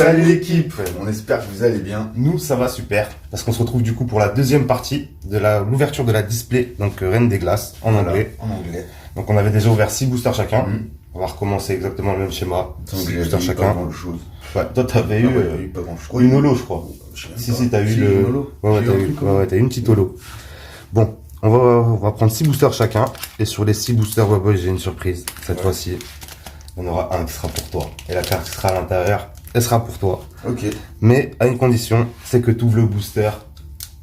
Salut l'équipe, on espère que vous allez bien. Nous, ça va super, parce qu'on se retrouve du coup pour la deuxième partie de l'ouverture de la display, donc Reine des Glaces, en anglais. En anglais. Donc on avait déjà ouvert 6 boosters chacun. On va recommencer exactement le même schéma. 6 boosters chacun. Ouais, toi t'avais eu une holo, je crois. Si, t'as eu le... Ouais, t'as eu une petite holo. Bon, on va prendre 6 boosters chacun, et sur les 6 boosters, ouais, j'ai une surprise. Cette fois-ci, on aura un qui sera pour toi. Et la carte qui sera à l'intérieur, elle sera pour toi. Ok. Mais à une condition, c'est que tu ouvres le booster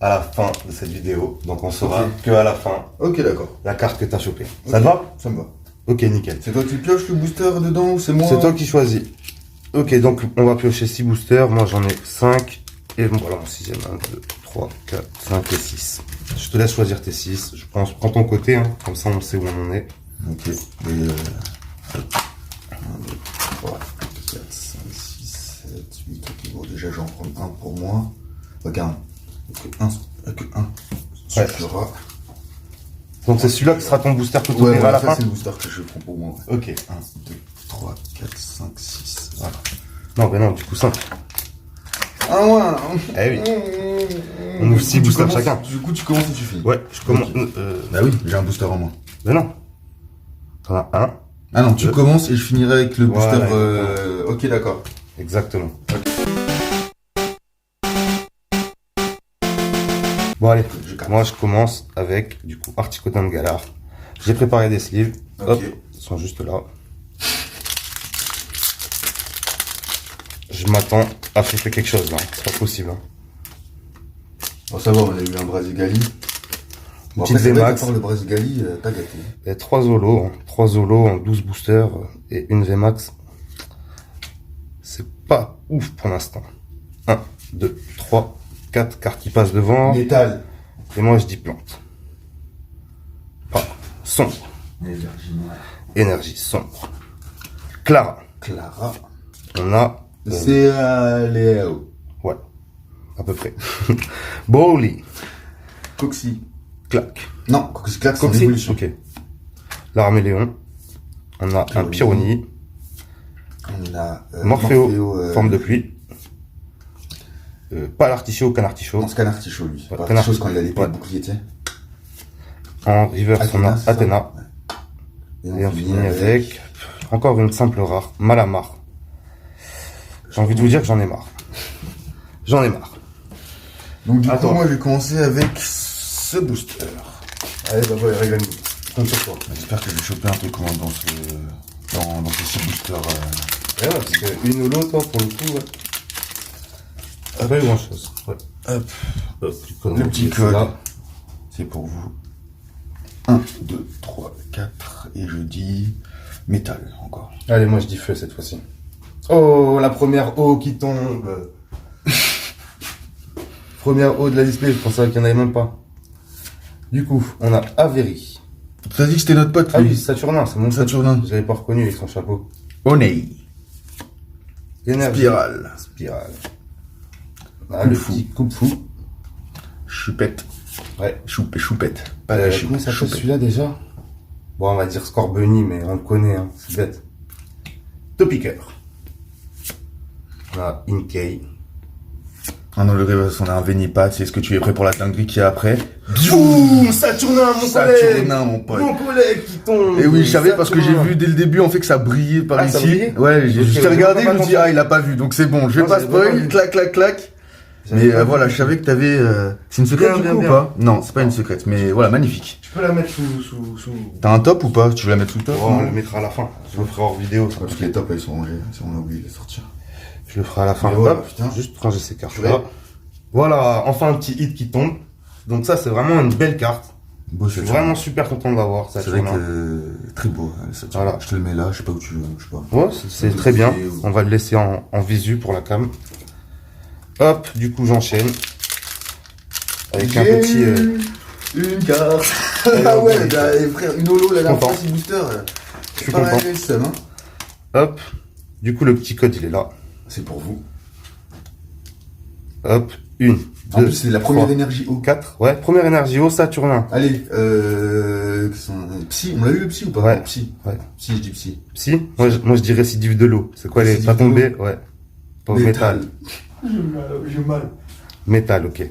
à la fin de cette vidéo. Donc on saura que à la fin. Ok, d'accord. La carte que tu as chopée. Ça te va? Ça me va. Ok, nickel. C'est toi qui pioches le booster dedans ou c'est moi? C'est toi qui choisis. Ok, donc on va piocher 6 boosters. Moi j'en ai 5. Et voilà mon 6ème. 1, 2, 3, 4, 5 et 6. Je te laisse choisir tes 6. Je prends ton côté, hein. Comme ça on sait où on en est. Ok. Et 1, 2, 3, 4, 5, 6, 7, 8. Ok, bon, déjà j'en prends un pour moi. Regarde. Que un suffira. Donc c'est celui-là qui sera ton booster que tu ouais, ouvriras à la ça fin. c'est le booster que je prends pour moi. Ouais. Ok. 1, 2, 3, 4, 5, 6. Voilà. Non, ben non, du coup 5. Ah ouais. Eh oui. On ouvre 6 boosters chacun. Du coup tu commences et tu finis. Ouais, je commence. Bah oui, j'ai un booster en moins. Mais non. T'en as un. Ah non, tu commences et je finirai avec le booster. Voilà, ok, d'accord. Exactement. Bon allez, moi je commence avec du coup Articotin de Galar. J'ai préparé des sleeves. Ok. Hop, ils sont juste là. Je m'attends à faire quelque chose là. C'est pas possible. Hein. Bon, ça va, on a eu un Brasigali. Bon, Petite VMAX. Le Brasigali, t'as gâté. Et 3 Zolos. 3 Zolos en 12 boosters et une VMAX. C'est pas ouf pour l'instant. 1, 2, 3, 4 cartes qui passent devant. Métal. Et moi je dis plante. Pas sombre. Énergie sombre. Clara. On a. C'est Léo. Ouais. À peu près. Bowley. Coxy. Clac. Non, Coxy Clac, c'est Coxy. l'évolution. Ok. L'Arméléon. On a un Pyrrhony. On a Morpheo, forme de pluie. Pas l'artichaut, canartichaut. Non, c'est canartichaut lui. Ouais, Canartichaut quand il a l'épée de bouclier, tu sais. En reverse, on a Athéna. Ouais. Et on finit avec encore une simple rare, Malamar. J'ai envie de vous dire que j'en ai marre. J'en ai marre. Donc du coup, moi, je vais commencer avec ce booster. Allez, bah voilà, régale-nous. Compte sur toi. J'espère que je vais choper un truc dans ce 6 boosters. Ouais, parce que une ou l'autre, toi, pour le coup, ouais. Pas grand chose. Ouais. Hop. Le petit code. C'est pour vous. 1, 2, 3, 4. Et je dis métal encore. Allez, moi je dis feu cette fois-ci. Oh, la première eau qui tombe. Première eau de la display, je pensais qu'il n'y en avait même pas. Du coup, on a Avery. Tu as dit que c'était notre pote, Ah oui, Saturnin, c'est mon Saturnin. Je l'avais pas reconnu avec son chapeau. Onei. Énergie. Spirale. Ah, le petit coupe fou. Choupette. Ouais. Choupette. Pas la comment ça s'appelle celui-là déjà? Bon, on va dire Scorbunny, mais on le connaît, hein. C'est bête. Topiqueur. On a Inkei. Ah non, le gars, on a un Venipat. C'est ce que tu es prêt pour la dinguerie qu'il y a après? Boum! Saturnin, mon collègue! Saturnin, mon pote. Mon collègue qui tombe! Et oui, je savais parce que j'ai vu dès le début, en fait, que ça brillait par ici. Ça brillait ouais, je t'ai regardé, je me dis, ah, il a pas vu, donc c'est bon, je vais pas spoil, clac. Mais voilà, je savais que t'avais. C'est une secrète du coup ou pas? Non, c'est pas une secrète, mais voilà, magnifique. Tu peux la mettre sous. T'as un top ou pas? Tu veux la mettre sous top? On le mettra à la fin. Je le ferai hors vidéo. Parce que les tops, ils sont rangés, si on a oublié de les sortir. Je le ferai à la fin. Voilà, juste ranger ces cartes là. Voilà, enfin un petit hit qui tombe. Donc ça, c'est vraiment une belle carte. Beau, je suis vraiment super content de l'avoir. C'est vrai que très beau. Voilà. Je te le mets là, je sais pas où tu veux, je sais pas. Ouais, c'est très bien. On va le laisser en visu pour la cam. Hop, du coup j'enchaîne. Avec un petit... Une carte. Ah ouais, bah, frère, une holo, la dernière fois, booster. Je suis content. Hop, du coup le petit code il est là. C'est pour vous. Hop, une, en deux, plus, c'est la première énergie haut. 4, ouais, première énergie haut, Saturnin. Allez, Psy, on l'a eu le Psy ou pas? Ouais. Psy. Ouais. Psy, je dis Psy. Psy? Moi je dis récidive de l'eau. C'est quoi les pas tombé? Ouais. Métal. J'ai mal. Métal, ok.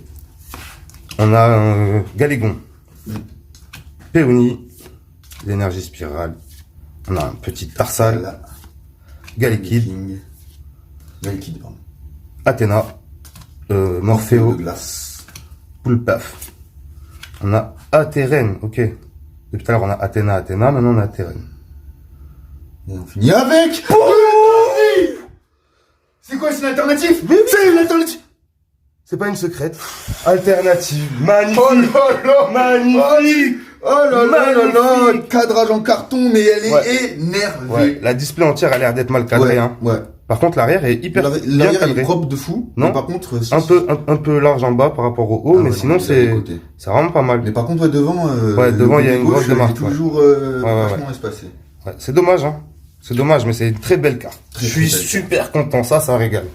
On a un Galégon. Péony. L'énergie spirale. On a un petit Tarsal. Galekid. Galekid, pardon. Athéna. Morpheo. De glace. Poulpaf. On a Ateren, ok. Depuis tout à l'heure, on a Athéna, maintenant on a Ateren. Et on finit avec... C'est quoi, c'est une alternative? C'est une alternative. C'est pas une secrète. Alternative. Magnifique. Oh là là. Magnifique. Oh là là là là. Cadrage en carton, mais elle est énervée. Ouais, la display entière a l'air d'être mal cadrée, hein. Ouais. Par contre, l'arrière est hyper bien l'arrière cadré. est propre de fou. Non. Mais par contre, un peu large en bas par rapport au haut, mais sinon c'est vraiment pas mal. Mais par contre, devant, devant il y a une grosse démarche. Toujours vachement espacé. Ouais, c'est dommage, hein. C'est dommage, mais c'est une très belle carte. Je suis super content, ça régale.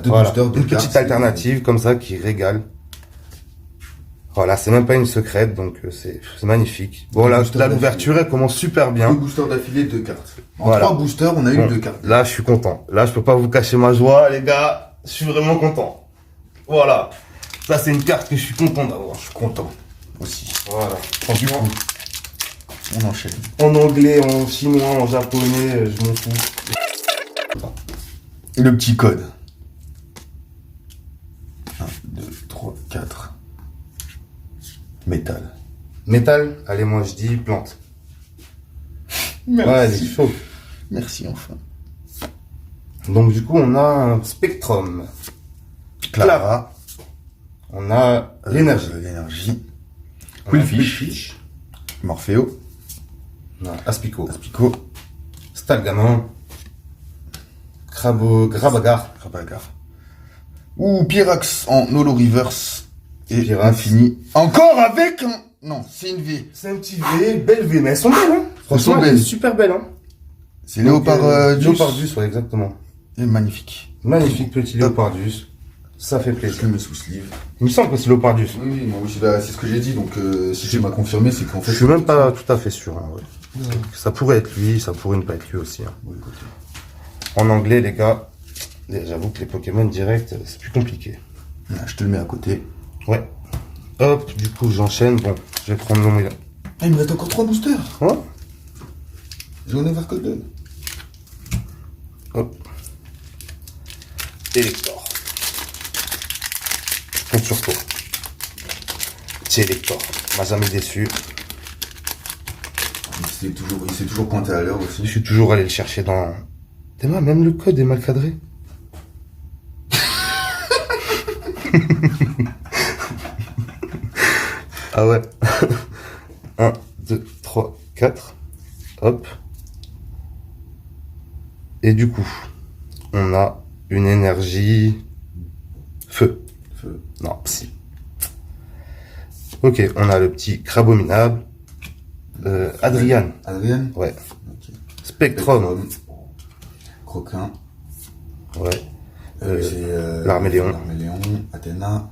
Deux voilà. boosters, une petite alternative comme ça qui régale. Voilà, c'est même pas une secrète, donc c'est magnifique. Bon, là, l'ouverture, elle commence super bien. 2 boosters d'affilée, 2 cartes. En 3 boosters, on a eu 2 cartes. Là, je suis content. Là, je peux pas vous cacher ma joie, les gars. Je suis vraiment content. Voilà. Ça, c'est une carte que je suis content d'avoir. Je suis content aussi. Voilà. Du coup, on enchaîne. En anglais, en chinois, en japonais, je m'en fous. Le petit code. 1, 2, 3, 4. Métal. Métal, allez, moi je dis plante. Merci. Ouais, elle est chaude. Merci, enfin. Donc, du coup, on a un Spectrum. Clara. On a l'énergie. Quillfish. Morpheo. On a Aspico. Stalgamon. Grabagar. Ou Pyrax en holo reverse. Et Pyrax. Infini. Encore avec un... Non, c'est une V. C'est un petit V, belle V, mais elles sont belles, hein. Franchement, belles. elles sont super belles, hein. C'est Léopardus. Léopardus, ouais, exactement. Et magnifique. Magnifique petit Léopardus. Ça fait plaisir. Je le mets sous sleeve. Il me semble que c'est Léopardus. Oui, moi aussi, c'est ce que j'ai dit, donc si tu m'as confirmé, c'est qu'en fait... Je suis même pas tout à fait sûr, hein, ouais. Ça pourrait être lui, ça pourrait ne pas être lui aussi, hein. Oui, écoutez. En anglais, les gars, j'avoue que les Pokémon direct, c'est plus compliqué. Là, je te le mets à côté. Ouais. Hop, du coup, j'enchaîne. Bon, je vais prendre le moyen. Ah, il me reste encore 3 boosters. Ouais. J'en ai vers que 2. Hop. Elector. Je compte sur toi. Petit Elector. M'a jamais déçu. Il s'est toujours pointé à l'heure aussi. Je suis toujours allé le chercher dans... T'es mal, même le code est mal cadré. Ah ouais. 1, 2, 3, 4. Hop. Et du coup, on a une énergie... Feu. Non, psy. Ok, on a le petit Crabominable. Adrian. Ouais. Okay. Spectrum. Croquin. Ouais. C'est L'Arméléon. Athéna.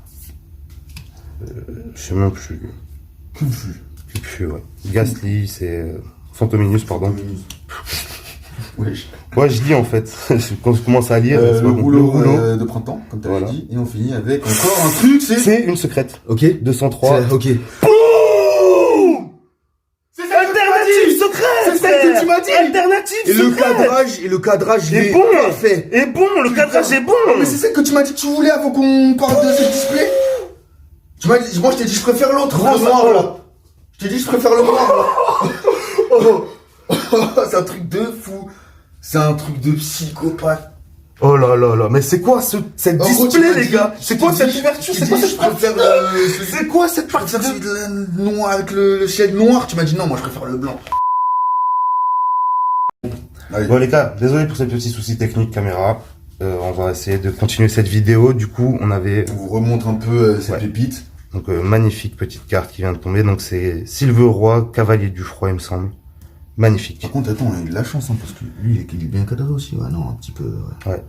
Je sais même plus. Cupfu, ouais. Gastly, c'est... Fantominus, pardon. Oui. Ouais, je lis en fait. Quand je commence à lire, le rouleau de printemps, comme tu avais dit. Et on finit avec encore un truc, c'est une secrète. Ok. 203. Ok. Boum! C'est alternative secrète! C'est celle que tu m'as dit! Alternative Et le cadrage est bon! Parfait! Et bon, le cadrage est bon! Mais c'est celle que tu m'as dit que tu voulais avant qu'on parle de ce display? Moi je t'ai dit je préfère l'autre, le noir là. Je t'ai dit je préfère le noir là. C'est un truc de fou. C'est un truc de psychopathe. Oh là là là, mais c'est quoi cette display, les gars? C'est quoi cette ouverture? C'est quoi cette partie? C'est quoi cette partie? Noir avec le ciel noir. Tu m'as dit non, moi je préfère le blanc. Bon les gars, désolé pour ces petits soucis techniques caméra. On va essayer de continuer cette vidéo. Du coup, on vous remontre un peu cette pépite. Donc magnifique petite carte qui vient de tomber. Donc c'est Sylve-Roi, Cavalier du Froid, il me semble. Magnifique. Par contre, attends, on a eu de la chance, hein, parce que lui, il est bien cadré aussi. Ouais, non, un petit peu. Ouais.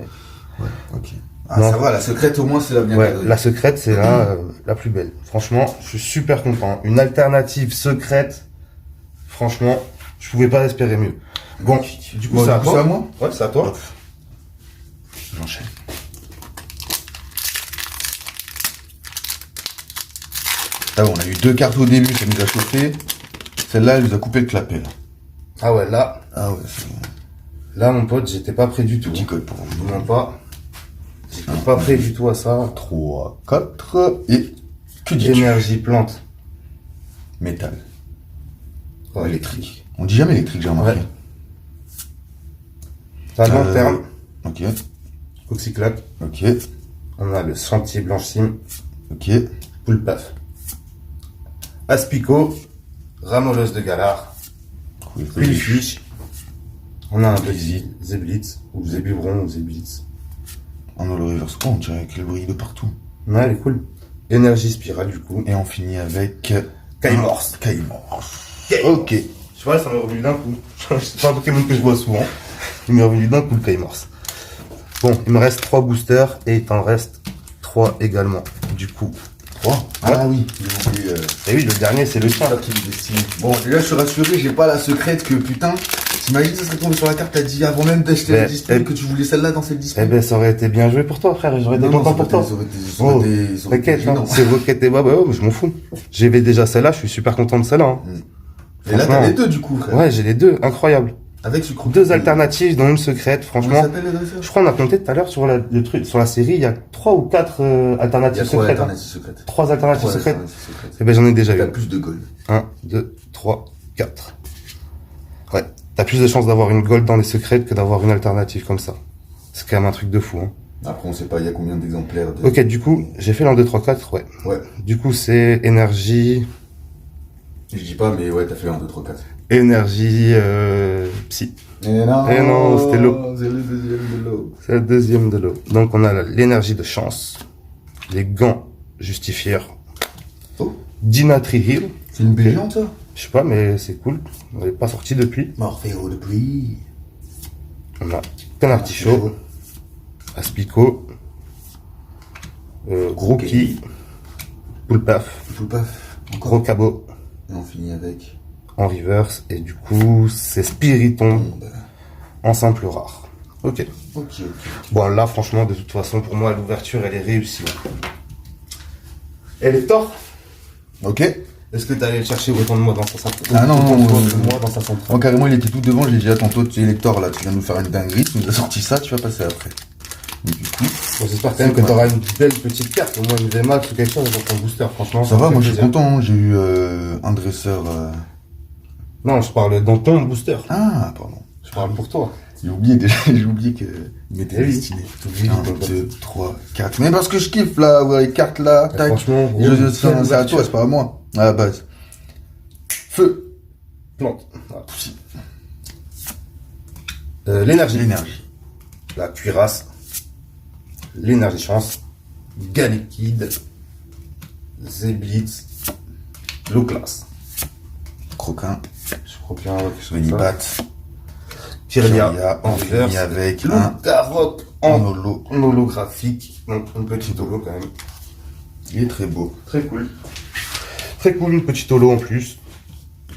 Ouais, ok. Ah, non, ça va, la secrète, au moins, c'est la bien cadrée. La secrète, c'est la plus belle. Franchement, je suis super content. Une alternative secrète, franchement, je pouvais pas espérer mieux. Bon, du coup, c'est à toi. C'est à moi? Ouais, c'est à toi. J'enchaîne. Ah bon, on a eu 2 cartes au début, ça nous a chauffé. Celle-là, elle nous a coupé le clapet, là. Ah ouais, là. Ah ouais, c'est bon. Là, mon pote, j'étais pas prêt du tout. Petit code pour vous. Non, pas. J'étais pas prêt du tout à ça. 3, 4, et... Que dis-tu? Énergie plante. Métal. Ouais. Électrique. On dit jamais électrique, j'ai remarqué. Ouais. Pas long terme. Ok. Oxyclac. Ok. On a le Sentier Blanchissime. Ok. Poulpaf. Aspico. Ramoleuse de Galard. Quillfish. On a un petit Zeblitz. Ou Zébubron ou Zeblitz. On a le reverse. Oh, on dirait qu'elle brille de partout. Ouais, elle est cool. Énergie spirale, du coup. Et on finit avec... Kaimorse. Kaimorse. Ok. Je vois, ça m'est revenu d'un coup. C'est pas un Pokémon que je vois souvent. Il m'est revenu d'un coup le Kaimorse. Bon, il me reste 3 boosters et il t'en reste 3 également. Du coup. 3. Ah oui. J'ai oublié, Et oui, le dernier, c'est le tien. ça qui est destiné. Bon, déjà, je suis rassuré, j'ai pas la secrète que putain. T'imagines, ça serait tombé sur la carte, t'as dit avant même d'acheter le display que tu voulais celle-là dans cette display. Eh ben, ça aurait été bien joué pour toi, frère. J'aurais été content pour toi. Oh, t'inquiète, hein, c'est Rocket et Baba, je m'en fous. J'avais déjà celle-là, je suis super content de celle-là. Hein. Et là, t'as les deux, du coup, frère. Ouais, j'ai les deux, incroyable. Avec sucre. 2 alternatives, dont une secrète, Comment franchement. ça s'appelle, le dresseur? Je crois qu'on a compté tout à l'heure sur le truc, sur la série, il y a 3 ou 4 Il y alternatives a 3 secrètes. alternatives secrètes. 3 alternatives 3 secrètes. alternatives secrètes. Eh ben, j'en ai déjà eu. T'as plus de gold. 1, 2, 3, 4. Ouais. T'as plus de chances d'avoir une gold dans les secrètes que d'avoir une alternative comme ça. C'est quand même un truc de fou, hein. Après, on sait pas, il y a combien d'exemplaires de... Ok, du coup, j'ai fait l'un 2, 3, 4, ouais. Ouais. Du coup, c'est énergie, Je dis pas, mais ouais, t'as fait 1, 2, 3, 4. énergie, psy. Et non, Eh non, c'était l'eau. C'est le deuxième de l'eau. C'est la deuxième de l'eau. Donc, on a l'énergie de chance, les gants justifieurs, Oh. Dinatri Hill. C'est une brillante, ça? Je sais pas, mais c'est cool. On n'est pas sorti depuis. Morpheo de pluie. On a Canartichaud, Aspico, Grookey, Poulpaf, Tout paf. Encore. Gros Cabot Et on finit avec... en reverse. Et du coup, c'est Spiritomb Bah, en simple rare. Ok. ok. Bon, là, franchement, de toute façon, pour moi, l'ouverture, elle est réussie. Elle est tort. Ok. Est-ce que t'allais le chercher autant de moi dans sa centrale? Ah non, moi dans sa centrale. Moi, carrément, il était tout devant, je lui ai dit, attends, toi, tu es lecteur, là, tu viens de nous faire une dinguerie, tu nous as sorti ça, tu vas passer après. Mais du coup, Bon, j'espère quand même que t'auras une belle petite carte, au moins une VMAX ou quelque chose dans ton booster, franchement. ça va, me moi, fait je suis plaisir. content, hein, j'ai eu un dresseur... Non, je parle dans ton booster. Ah, pardon. Je parle pour toi. J'ai oublié déjà, j'ai oublié que il m'était Eh oui. destiné. Oui, 1, donc, 2, 3, 4. Mais parce que je kiffe, là, voir les cartes, là, tac. franchement, Et gros, c'est à toi, c'est pas à moi. À la base. Feu. plante. Voilà. L'énergie. L'énergie. La cuirasse. L'énergie chance. Galekid. Zeblitz. Low class. Croquin. Je crois bien, ouais, quelque chose comme ça. Venibat. Tyria en on finit reverse. avec un Garrock en en holo. holographique. Donc, une petite holo quand même. Il est très beau. Très cool. Très cool, une petite holo en plus.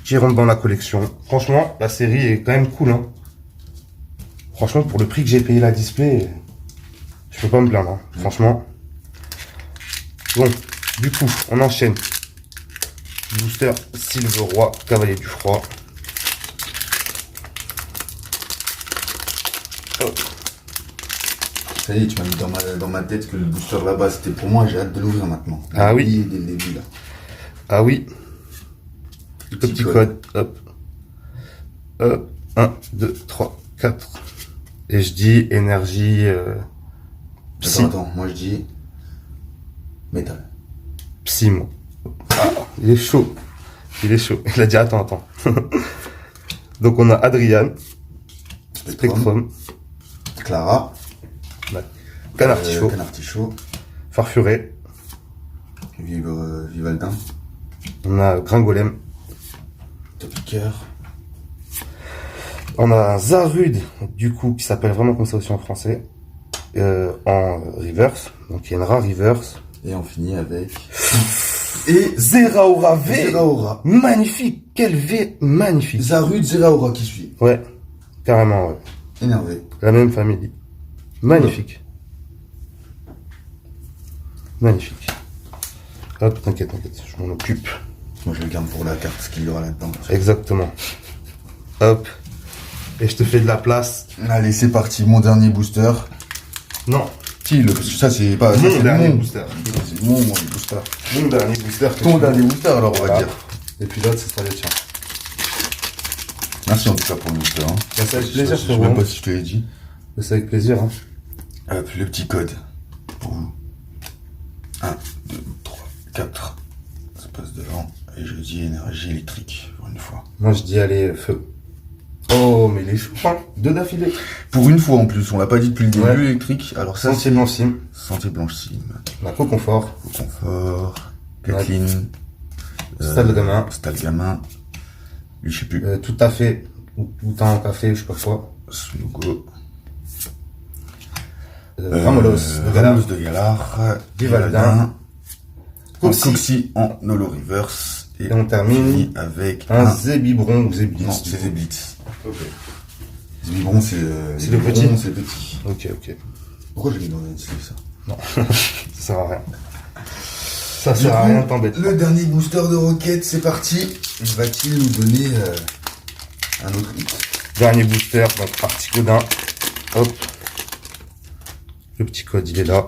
Qui rentre dans la collection. Franchement, la série est quand même cool, hein. Franchement, pour le prix que j'ai payé la display, je peux pas me plaindre, hein. Franchement. Bon, du coup, on enchaîne. Booster Silver Roi, Cavalier du Froid. Hop. Ça y est, tu m'as mis dans ma tête que le booster là-bas c'était pour moi, j'ai hâte de l'ouvrir maintenant. Ah oui. Dès le début là. Ah oui. Le petit code. Hop. Hop. 1, 2, 3, 4. Et je dis énergie. Psy. Attends, moi je dis métal. Psy, moi. Ah, il est chaud. Il est chaud. Il a dit attends. Donc on a Adrian. Spectrum. Clara. Canartichaud. Canartichaud. Farfuré. Vivaldin. On a Gringolem. Topiqueur. On a un Zarude, du coup, qui s'appelle vraiment comme ça aussi en français. En reverse. Donc il y a une rare reverse. Et on finit avec... Et Zeraora V. Zeraora. Magnifique. Quel V magnifique. Zarude Zeraora qui suit. Ouais. Carrément, ouais. Énervé. La même famille. Magnifique. Magnifique. Hop, t'inquiète, je m'en occupe. Moi, je le garde pour la carte, ce qu'il y aura là-dedans. Exactement. Hop. Et je te fais de la place. Allez, c'est parti, mon dernier booster. Non. Si, ça c'est pas... Mon dernier booster. C'est mon booster. Mon dernier booster. Ton dernier booster, alors, on va dire. Et puis l'autre, ce sera le tien. Merci en tout cas pour le booster. Hein. Bah, c'est avec plaisir, je sais même pas si je te l'ai dit. C'est avec plaisir. Hein. Hop, le petit code. Pour vous. 1, 2, 3, 4. Ça passe devant. Et je dis énergie électrique, pour une fois. Moi, je dis allez, feu. Oh, mais les choux, 2 d'affilée. Pour une fois en plus, on l'a pas dit depuis le début, Ouais. électrique. Alors ça, Sentier blanchissime. Sentier blanchissime. La confort. Confort. Kathleen. Stade gamin. Stade gamin. Lui, je sais plus. Tout à fait. Ou tout en café, je sais pas quoi. Slugo. Ramolos de Galar. Ramos de Galar. Vivaldin. Coxy en holo reverse. Et on termine finit avec un Zébibron ou Zéblitz. Non, c'est Zéblitz. Ok. Zébibron, c'est le petit. C'est petit. Ok. Pourquoi je l'ai mis dans un sleeve, ça? Non. Ça sert à rien. Ça sert à rien de t'embêter. Le dernier booster de Rocket, c'est parti. Va-t-il nous donner un autre hit? Dernier booster, donc partie codin. Hop. Le petit code, il est là.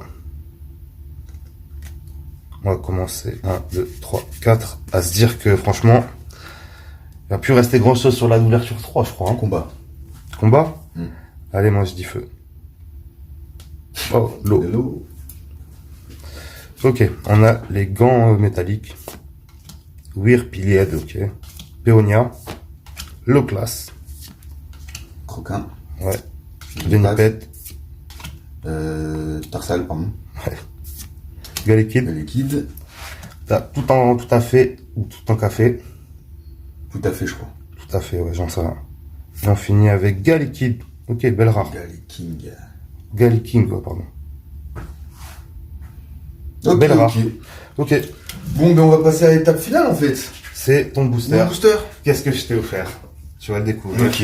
On va commencer 1, 2, 3, 4 à se dire que franchement, il va plus rester grand chose sur la d'ouverture 3, je crois. Hein. Combat Allez, moi je dis feu. Oh, l'eau. Ok, on a les gants métalliques. Weir Pilied, ok. Peonia. Low class. Croquin. Ouais. Venipet. Tarsal, pardon. Ouais. Galekid. Liquide. T'as tout à fait, ou tout en café. Tout à fait, je crois. Tout à fait, ouais, j'en sais rien. Et on finit avec Galekid. Ok, belle rare. Galiking. Galiking, quoi, pardon. Ok, Belle rare. Ok. Bon, ben on va passer à l'étape finale, en fait. C'est ton booster. Mon booster. Qu'est-ce que je t'ai offert? Tu vas le découvrir. Ok.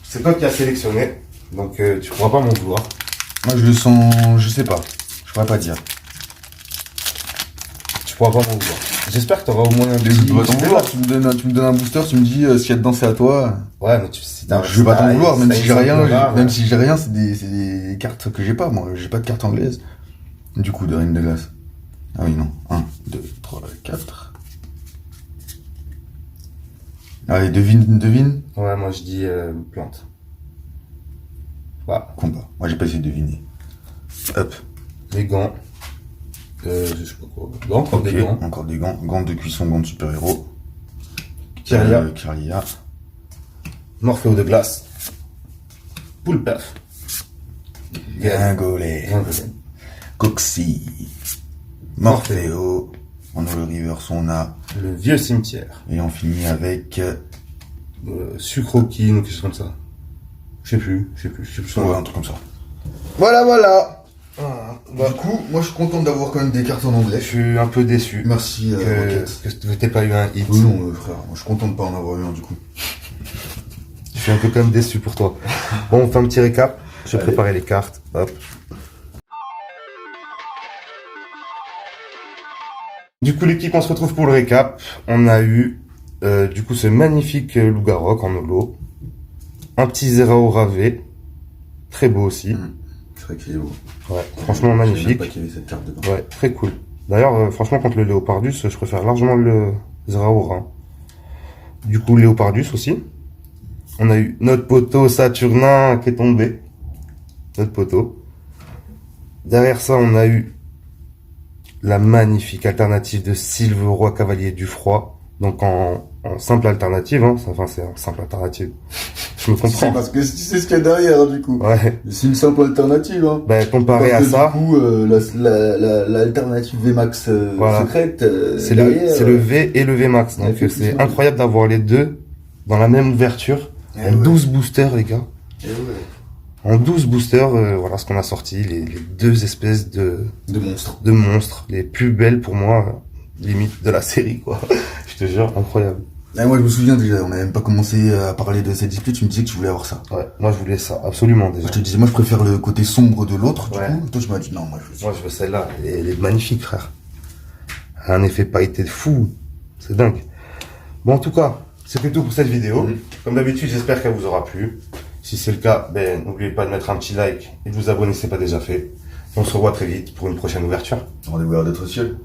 C'est toi qui as sélectionné, donc tu pourras pas m'en vouloir. Moi, je le sens... Je sais pas. Je pourrais pas dire. Tu pourras pas m'en vouloir. J'espère que t'auras au moins un Je petit... peux pas t'en vouloir. Tu me donnes un booster, tu me dis ce qu'il y a dedans, c'est à toi. Ouais, mais si t'as... Je vais pas t'en vouloir, même si j'ai rien. $, Même si j'ai rien, c'est des cartes que j'ai pas. Moi, j'ai pas de carte anglaise. Du coup, de Reine de Glace. Ah oui, non. 1, 2, 3, 4. Allez, devine. Ouais, moi je dis plante. Bah, Combat. Moi, j'ai pas essayé de deviner. Hop. les gants. Je sais pas quoi. Gants, encore Ok, des gants. encore des gants. Gants de cuisson, gants de super-héros. Kyria. Kyria. Morphéo de glace. Poulpaf. Gringolet. Coxy. Morphéo. On a le reverse, on a. Le vieux cimetière. Et on finit avec. Sucroquine ou quelque chose comme ça. Je sais plus. Ouais, un truc comme ça. Voilà. Bah, Du coup, moi je suis content d'avoir quand même des cartes en anglais. je suis un peu déçu. Merci Rocket. Que t'aies pas eu un hit. Oui, non, frère, moi je suis content de pas en avoir eu un du coup. Je suis un peu quand même déçu pour toi. Bon, on fait un petit récap. Je vais préparer les cartes. Hop. Du coup, l'équipe, on se retrouve pour le récap. On a eu, du coup, ce magnifique Lougarok en holo. Un petit Zerao Ravé. Très beau aussi. C'est vrai qu'il est beau. Ouais, franchement Je magnifique. savais pas qu'il y avait cette carte dedans. Ouais, très cool. D'ailleurs, franchement, contre le Léopardus, je préfère largement le Zerao Rhin. Du coup, Léopardus aussi. On a eu notre poteau Saturnin qui est tombé. Notre poteau. Derrière ça, on a eu la magnifique alternative de Sylve Roi Cavalier du Froid. Donc en simple alternative, hein. Enfin, c'est en simple alternative. Je me C'est comprends. parce que tu sais ce qu'il y a derrière du coup. Ouais. C'est une simple alternative. Hein. Ben, comparé à Parce que, ça, du coup, l'alternative VMAX Voilà. secrète. c'est le V et le VMAX. Donc c'est effectivement. incroyable d'avoir les deux dans la même ouverture. Eh En ouais. 12 boosters, les gars. Eh ouais. En 12 boosters, voilà ce qu'on a sorti. Les deux espèces De monstres. de monstres. Les plus belles pour moi, limite de la série, quoi. Je te jure, incroyable. Et moi je me souviens déjà, on n'avait même pas commencé à parler de cette display, tu me disais que tu voulais avoir ça. Ouais, moi je voulais ça, absolument déjà. Moi je te disais, moi je préfère le côté sombre de l'autre, du Ouais. coup. Toi tu m'as dit non, moi je veux ça. Moi je veux celle-là, elle est magnifique, frère. Un effet pailleté de fou. C'est dingue. Bon, en tout cas, c'était tout pour cette vidéo. Comme d'habitude, j'espère qu'elle vous aura plu. Si c'est le cas, ben, n'oubliez pas de mettre un petit like et de vous abonner si ce n'est pas déjà fait. On se revoit très vite pour une prochaine ouverture. Rendez-vous à l'autre ciel.